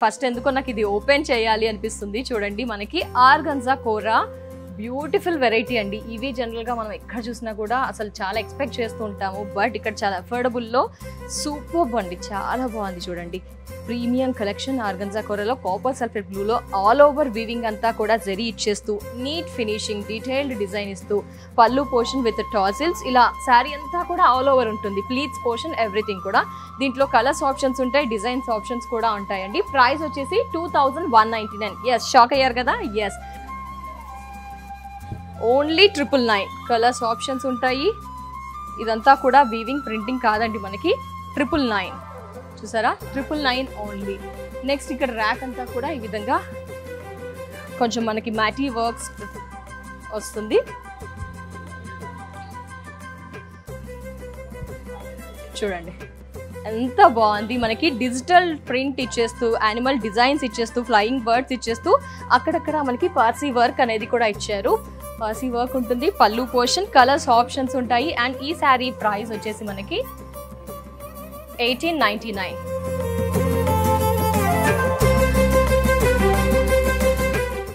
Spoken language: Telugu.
ఫస్ట్ ఎందుకో నాకు ఇది ఓపెన్ చేయాలి అనిపిస్తుంది. చూడండి మనకి ఆర్గంజా కోరా బ్యూటిఫుల్ వెరైటీ అండి. ఇవి జనరల్గా మనం ఎక్కడ చూసినా కూడా అసలు చాలా ఎక్స్పెక్ట్ చేస్తూ ఉంటాము, బట్ ఇక్కడ చాలా అఫోర్డబుల్లో సూపర్బ్ అండి, చాలా బాగుంది. చూడండి ప్రీమియం కలెక్షన్ ఆర్గంజా కోరాలో కాపర్ సల్ఫేట్ బ్లూలో ఆల్ ఓవర్ వీవింగ్ అంతా కూడా జరీ ఇచ్చేస్తూ నీట్ ఫినిషింగ్ డీటెయిల్డ్ డిజైన్ ఇస్తూ పళ్ళు పోర్షన్ విత్ టాజిల్స్, ఇలా శారీ అంతా కూడా ఆల్ ఓవర్ ఉంటుంది. ప్లీట్స్ పోర్షన్ ఎవ్రీథింగ్ కూడా. దీంట్లో కలర్స్ ఆప్షన్స్ ఉంటాయి, డిజైన్స్ ఆప్షన్స్ కూడా ఉంటాయండి. ప్రైస్ వచ్చేసి 2199. ఎస్, షాక్ అయ్యారు కదా? Yes, only 999. కలర్స్ ఆప్షన్స్ ఉంటాయి. ఇదంతా కూడా వీవింగ్ ప్రింటింగ్ కాదండి, మనకి 999. చూసారా, 999 ఓన్లీ. నెక్స్ట్ ఇక్కడ ర్యాక్ అంతా కూడా ఈ విధంగా కొంచెం మనకి మ్యాటీ వర్క్స్ వస్తుంది. చూడండి ఎంత బాగుంది. మనకి డిజిటల్ ప్రింట్ ఇచ్చేస్తూ యానిమల్ డిజైన్స్ ఇచ్చేస్తూ ఫ్లయింగ్ బర్డ్స్ ఇచ్చేస్తూ అక్కడక్కడ మనకి పార్సీ వర్క్ అనేది కూడా ఇచ్చారు. పార్సీ వర్క్ ఉంటుంది, పళ్ళు పోర్షన్, కలర్స్ ఆప్షన్స్ ఉంటాయి. అండ్ ఈ శారీ ప్రైస్ వచ్చేసి మనకి 1899.